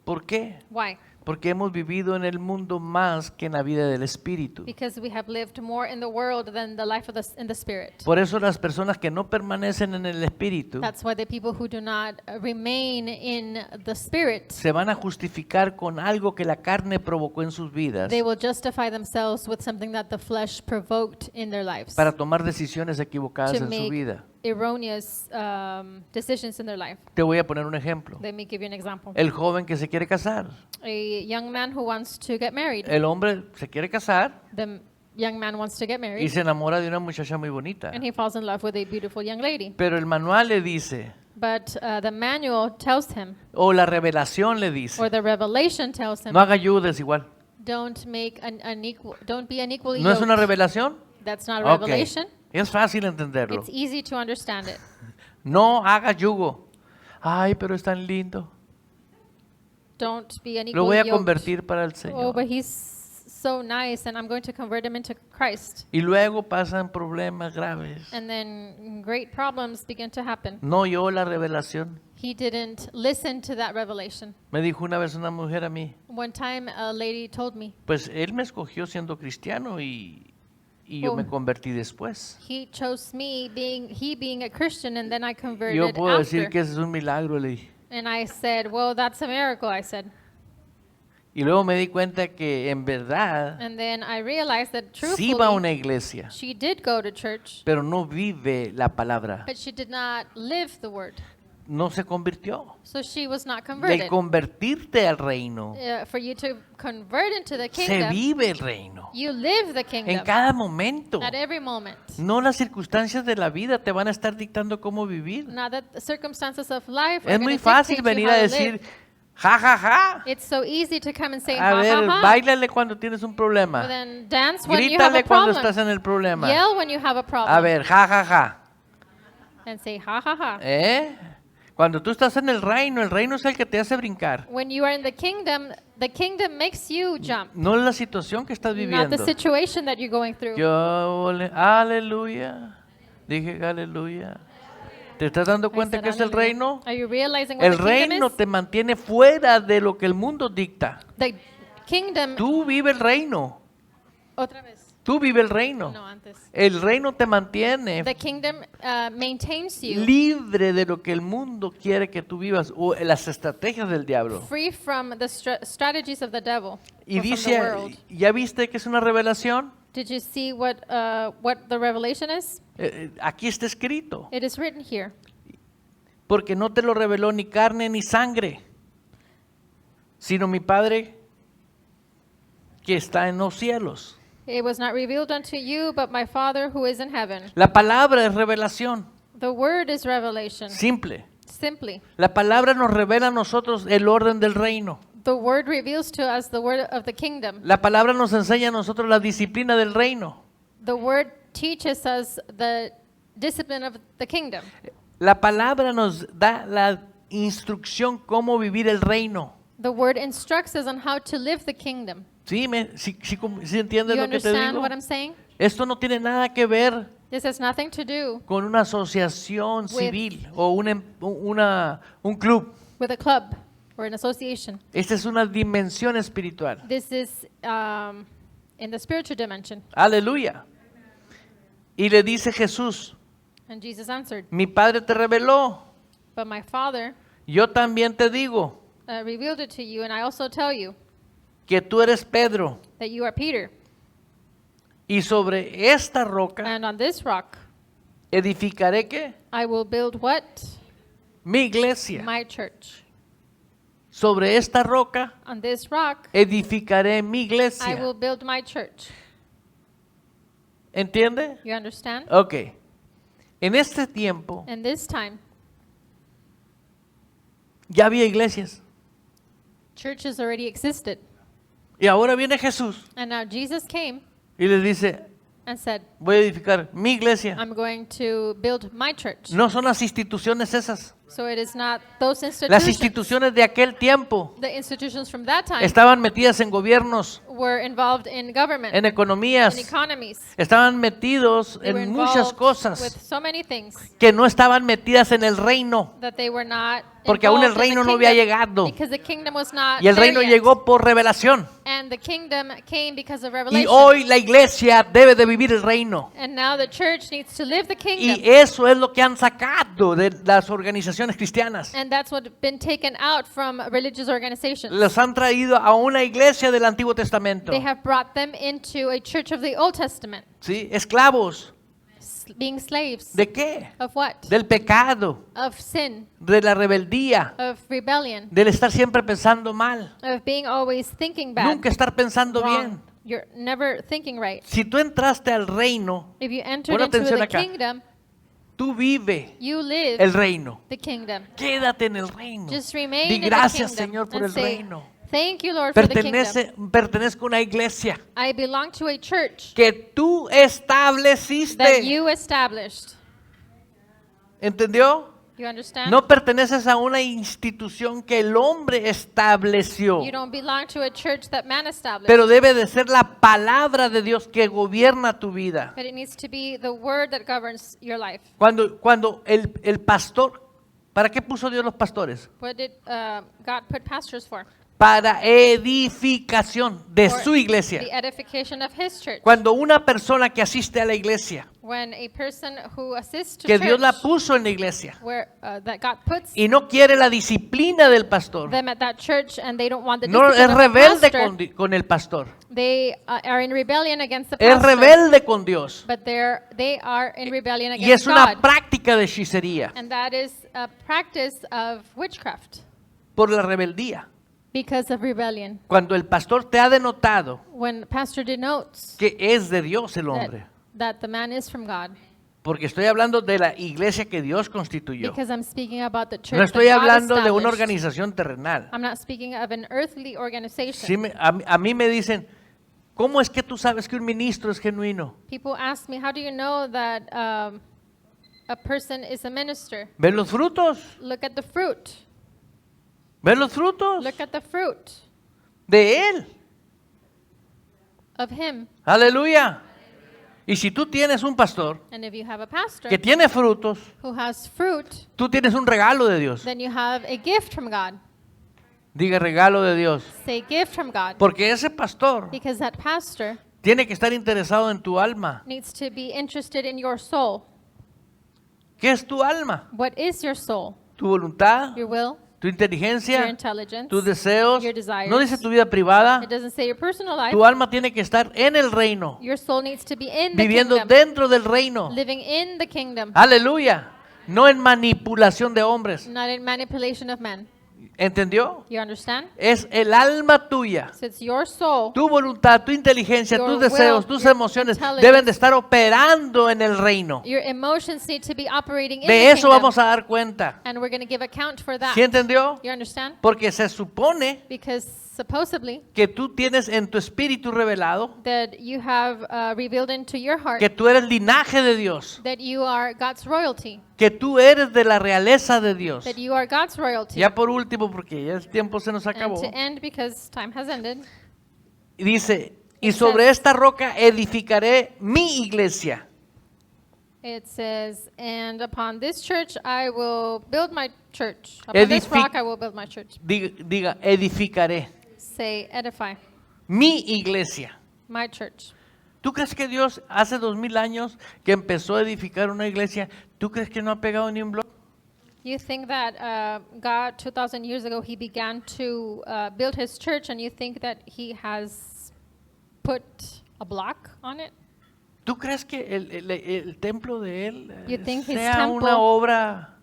¿Por qué? Why? Porque hemos vivido en el mundo más que en la vida del Espíritu. Because we have lived more in the world than the life of in the spirit. Por eso las personas que no permanecen en el Espíritu That's why the people who do not remain in the spirit, se van a justificar con algo que la carne provocó en sus vidas they will justify themselves with something that the flesh provoked in their lives para tomar decisiones equivocadas to en su make vida. erroneous decisions in their life. Te voy a poner un ejemplo. Let me give you an example. El joven que se quiere casar. A young man who wants to get married. El hombre se quiere casar The young man wants to get y married, se enamora de una muchacha muy bonita. and he falls in love with a beautiful young lady. Pero el manual le dice, But the manual tells him, o la revelación le or dice, the revelation tells him, no haga ayudas igual. don't make an equal, don't be unequally ¿No es una yoked. revelación? That's not a Ok. revelation. Es fácil entenderlo. It's easy to understand it. No haga yugo. Ay, pero es tan lindo. Don't be Lo voy unequally a yoked. convertir para el Oh, Señor. but he's so nice and I'm going to convert him into Christ. Y luego pasan problemas graves. And then great problems begin to happen. No oyó la revelación. He didn't listen to that revelation. Me dijo una vez una mujer a mí, One time a lady told me, pues él me escogió siendo cristiano y yo Oh. me convertí después. he chose me being a Christian and then I Yo converted puedo decir after. que ese es un milagro, le dije. And I said, well, that's a miracle, I said. Y luego me di cuenta que en verdad And then I realized that sí va a truthfully, una iglesia, she did go to church, pero no vive la palabra. but she did not live the word. No se convirtió. So she was not De converted. convertirte al reino, For you to convert into the se kingdom, vive el reino. you live the En kingdom cada momento. at every moment. No las circunstancias de la vida te van a estar dictando cómo vivir. Not that the circumstances of life are Es going muy to fácil dictate you venir how a to decir, live. ja, ja, ja. It's so easy to come and say, A ha, ver, ha, ha. báilale cuando tienes un Well, problema. then dance when you have a Grítale cuando problem. estás en el problema. Yell when you have a problem. A ver, ja, ja, ja. And say, ha, ha, ha. ¿Eh? Cuando tú estás en el reino es el que te hace brincar. When you are in the kingdom makes you jump, No es la situación que estás not the viviendo. situation that you're going through. Aleluya. Dije aleluya. ¿Te estás dando I cuenta said, que es el hallelujah. reino? Are you realizing what El the kingdom reino is? te mantiene fuera de lo que el mundo dicta. The kingdom. Tú vive el reino. Otra vez. Tú vive el reino. No, antes. El reino te mantiene The kingdom maintains you libre de lo que el mundo quiere que tú vivas o las estrategias del diablo. free from the strategies of the devil Y or from the dice, world. ¿ya viste que es una revelación? Did you see what the revelation is? Aquí está escrito. It is written here. Porque no te lo reveló ni carne ni sangre, sino mi Padre que está en los cielos. It was not revealed unto you, but my Father who is in heaven. La palabra es revelación, The word is revelation. simple. Simply. La palabra nos revela a nosotros el orden del reino. The word reveals to us the word of the kingdom. La palabra nos enseña a nosotros la disciplina del reino. The word teaches us the discipline of the kingdom. La palabra nos da la instrucción cómo vivir el reino. The word instructs us on how to live the kingdom. ¿Sí entiendes You lo que te understand digo? what I'm saying? Esto no tiene nada que ver This has nothing to do con una asociación civil o un club. with a club or an association. Esta es una dimensión espiritual. This is in the spiritual dimension. Aleluya. Y le dice Jesús, And Jesus answered, mi Padre te reveló, but my Father yo también te digo revealed it to you, and I also tell you que tú eres Pedro that you are Peter, y sobre esta roca and on this rock edificaré ¿qué? I will build what? Mi iglesia. My church. Sobre esta roca On this rock edificaré mi I iglesia. will build my church. ¿Entiende? You understand? Ok. En este tiempo And this time, ya había iglesias. churches already existed. Y ahora viene Jesús And now Jesus came y les dice, and said, voy a edificar mi iglesia. I'm going to build my church. No son las instituciones esas. So it is not those Las institutions. instituciones de aquel tiempo The institutions from that time estaban metidas en gobiernos, were involved in government, en in economías, economies. estaban metidos They were en muchas involved with cosas so many things que no estaban metidas en el reino, that they were not porque aún el involved in reino the no había kingdom, llegado. because the kingdom was not Y el there reino yet. llegó por revelación. And the kingdom came because of Y revelation. hoy la iglesia debe de vivir el reino. And now the church needs to live the Y kingdom. eso es lo que han sacado de las organizaciones cristianas. And that's what's been taken out from religious organizations. Los han traído a una iglesia del Antiguo Testamento. They have brought them into a church of the Old Testament, ¿Sí? Esclavos. being slaves. ¿De qué? Of what? Del pecado, Of sin, de la rebeldía, of rebellion, del estar siempre pensando mal. of being always thinking bad, Nunca estar pensando bien. wrong. You're never thinking right. Si tú entraste al reino, If you entered Pon into atención the acá. kingdom, tú vive you live el reino. the kingdom. Quédate en el reino. Just remain Di in the gracias, kingdom Señor, por and el say, reino. thank you, Lord, for the kingdom. Pertenezco a una iglesia I belong to a church que tú that estableciste. you established. ¿Entendió? You understand? No perteneces a una institución que el hombre estableció, You don't belong to a church that man established. pero debe de ser la palabra de Dios que gobierna tu vida. But it needs to be the word that governs your life. Cuando el pastor, ¿para qué puso Dios los pastores? What did God put pastors for? Para edificación de For su iglesia. the edification of his church. Cuando una persona que asiste a la iglesia, When a person who assists to que Dios la church, puso en la iglesia, where that God puts y no quiere la disciplina del pastor, them at that church and they don't want the no discipline es of the rebelde pastor, con el pastor, they are in rebellion against the es pastor. rebelde con Dios. But they are in rebellion Y es against una God. práctica de hechicería And that is a practice of witchcraft por la rebeldía. because of rebellion. Cuando el pastor te ha denotado When pastor denotes que es de Dios el hombre, that the man is from God, porque estoy hablando de la iglesia que Dios constituyó. because I'm speaking about the church No estoy that God hablando de una established. organización terrenal. I'm not speaking of an earthly organization. Sí, a mí me dicen, ¿cómo es que tú sabes que un ministro es genuino? People ask me, how do you know that a person is a minister? ¿Ven los frutos? Look at the fruit. ¿Ven los frutos? Look at the fruit De Él. of him. Aleluya. Y si tú tienes un pastor And if you have a pastor que tiene frutos, who has fruit, tú tienes un regalo de Dios. then you have a gift from God. Diga regalo de Dios. Say gift from God. Porque ese pastor Because that pastor tiene que estar interesado en tu alma. needs to be interested in your soul. ¿Qué es tu alma? What is your soul? Tu voluntad, Your will, tu your inteligencia, intelligence. tus deseos. your desires. No dice tu vida privada. It doesn't say your personal life. Tu alma tiene que estar en el reino, Your soul needs to be in the viviendo kingdom, dentro del reino. living in the kingdom, Aleluya. No en manipulación de hombres. not in manipulation of men. ¿Entendió? You understand? Es el alma tuya. So it's your soul. Tu voluntad, tu inteligencia, Your tus deseos, will, tus your emociones intelligence. deben de estar operando en el reino. Your emotions need to be operating in De the eso kingdom. vamos a dar cuenta. And we're going to give account for that. ¿Sí entendió? You understand? Porque se supone Because supposedly que tú tienes en tu espíritu revelado that you have revealed into your heart que tú eres linaje de Dios, that you are God's royalty, que tú eres de la realeza de Dios. that you are God's royalty. Ya por último, porque ya el tiempo se nos And acabó, to end, because time has ended, dice, y sobre esta roca edificaré mi iglesia. it says, and upon this church I will build my church. Upon this rock I will build my church. Diga, edificaré Say, edify, mi iglesia. my church. ¿Tú crees que Dios hace 2000 años que empezó a edificar una iglesia, tú crees que no ha pegado ni un bloque? You think that God, 2,000 years ago, he began to build his church, and you think that he has put a block on it? ¿Tú crees que el templo de él You think his sea temple una obra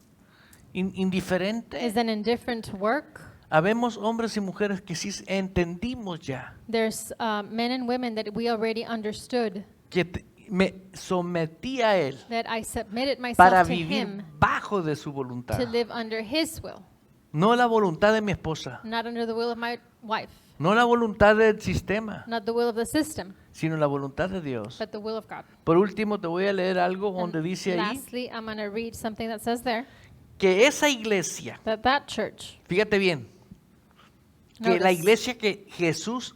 indiferente? Is an indifferent work? Habemos hombres y mujeres que sí entendimos ya, There's men and women that we already understood, que me sometí a él that I submitted para myself to vivir him bajo de su voluntad. to live under his will, No la voluntad de mi esposa, not under the will of my wife, no la voluntad del sistema, not the will of the system, sino la voluntad de Dios. but the will of God. Por último, te voy a leer algo And donde dice ahí lastly, I'm going to read something that says there, que esa iglesia, that church, fíjate bien, que la notice, iglesia que Jesús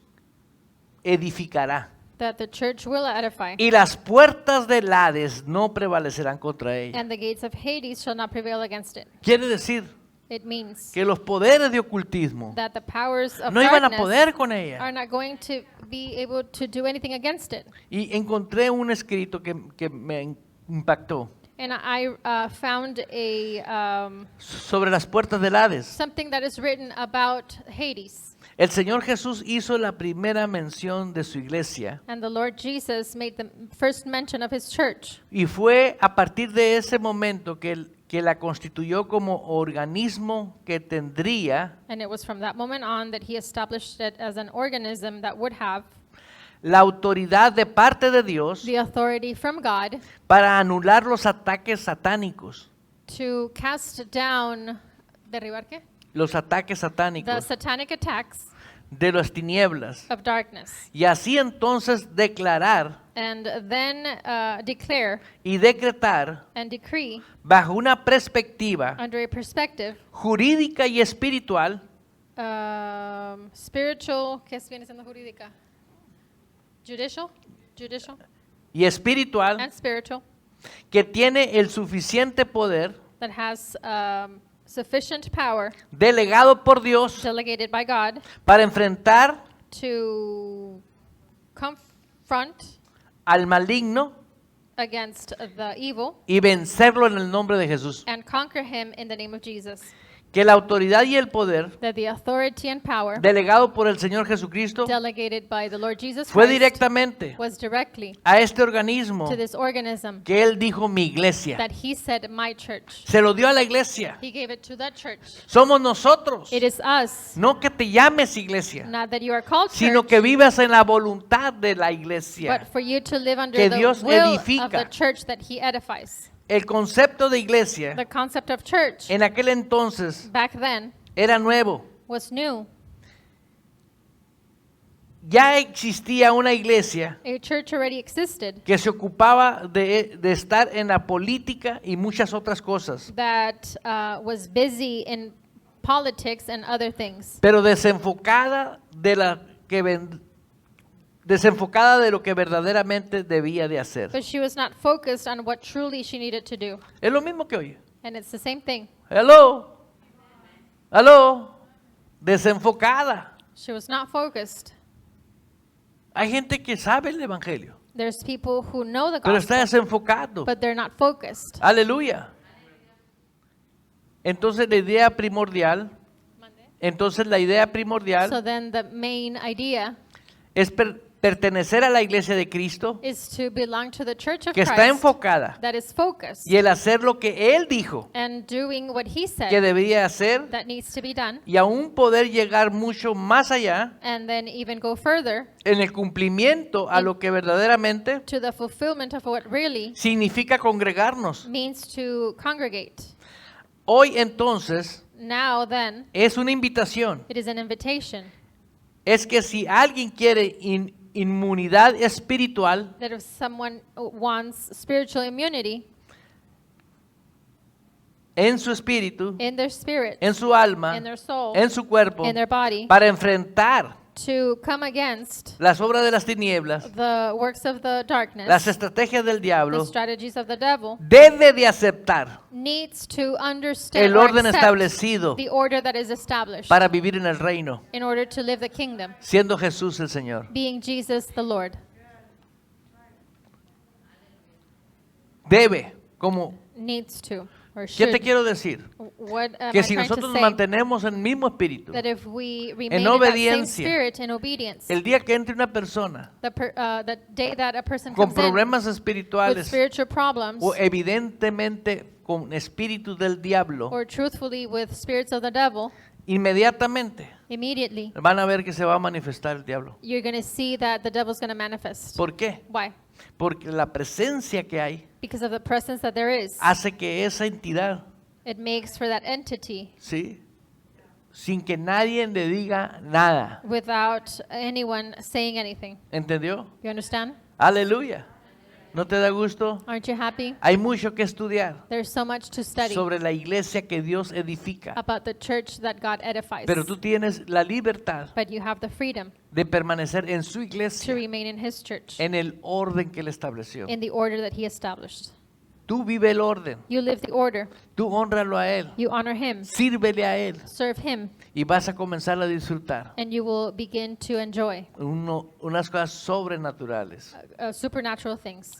edificará that the church will edify, y las puertas del Hades no prevalecerán contra ella. and the gates of Hades shall not prevail against it. Quiere decir It means que los poderes de ocultismo that the powers of no iban a darkness poder con are ella. not going to be able to do anything against it. Y encontré un escrito que me impactó And I found sobre las puertas del Hades. something that is written about Hades. El Señor Jesús hizo la primera mención de su iglesia And the Lord Jesus made the first mention of his church. y fue a partir de ese momento que la constituyó como organismo que tendría And it was from that moment on that he established it as an organism that would have la autoridad de parte de Dios the authority from God para anular los ataques satánicos. to cast down, ¿derribar qué? Los ataques The satánicos satanic attacks de las tinieblas. of darkness. Y así entonces declarar and then declare y decretar and decree bajo una perspectiva under a perspective jurídica y espiritual spiritual, ¿qué viene siendo jurídica? Judicial y espiritual and spiritual, que tiene el suficiente poder that has sufficient power delegado por Dios delegated by God para enfrentar to confront al maligno against the evil y vencerlo en el nombre de Jesús. and conquer him in the name of Jesus. Que la autoridad y el poder That the authority and power delegado por el Señor Jesucristo delegated by the Lord Jesus fue Christ directamente was directly a este organismo to this organism que Él dijo mi iglesia. that he said, my church. Se lo dio a la iglesia. He gave it to that church. Somos nosotros. It is us, No que te llames iglesia, not that you are called sino church, que vivas en la voluntad de la iglesia. but for you to live under Que the Dios will of edifica. the church that he edifies. El concepto de iglesia The concept of church en aquel entonces back then era nuevo. was new. Ya existía una iglesia A church already existed que se ocupaba de estar en la política y muchas otras cosas, that was busy in politics and other things, pero desenfocada de desenfocada de lo que verdaderamente debía de hacer. but she was not focused on what truly she needed to do. Es lo mismo que hoy. And it's the same thing. Hello. Hello. Desenfocada. She was not focused. Hay gente que sabe el evangelio, There's people who know the pero está gospel, desenfocado. but they're not focused. Aleluya. Entonces la idea primordial, So then the main idea es pertenecer a la iglesia de Cristo, is to belong to the church of que está Christ enfocada that is focused y el hacer lo que Él dijo and doing what he que said debería hacer that needs to be done, y aún poder llegar mucho más allá and then even go further en el cumplimiento a lo que verdaderamente to the fulfillment of what really significa congregarnos. means to congregate. Hoy entonces Now then, es una invitación, it is an invitation es que si alguien quiere inmunidad espiritual, that if someone wants spiritual immunity en su espíritu, in their spirit, en su alma, in their soul, en su cuerpo, in their body, para enfrentar to come against las obras de las tinieblas, the works of the darkness, las estrategias del the diablo, strategies of the devil, debe de aceptar needs to understand el or orden accept establecido the order that is established para vivir en el reino, in order to live the kingdom, siendo Jesús el Señor. being Jesus the Lord. Debe, como, Needs to or ¿qué te should. quiero decir? What am Que I si trying to nosotros say? mantenemos el mismo espíritu, That if we remain in that same obediencia, spirit in obedience, el día que entre una persona the day that a person con comes in problemas with espirituales spiritual problems o evidentemente con espíritus del diablo, or truthfully with spirits of the devil, inmediatamente immediately van a ver que se va a manifestar el diablo. you're going to see that the devil's going to manifest. ¿Por qué? Why? Porque la presencia que hay Because of the presence that there is. hace que esa entidad, It makes for that entity ¿sí?, sin que nadie le diga nada. without anyone saying anything. ¿Entendió? You understand? Aleluya. ¿No te da gusto? Aren't you happy? Hay mucho que estudiar There's so much to study sobre la iglesia que Dios edifica. about the church that God edifies. Pero tú tienes la libertad But you have the freedom de permanecer en su to iglesia, remain in his church en el orden que él estableció. in the order that he established. Tú vive el orden, You live the order. tú honralo a él, You honor him. sírvele a él Serve him. y vas a comenzar a disfrutar And you will begin to enjoy unas cosas sobrenaturales. supernatural things.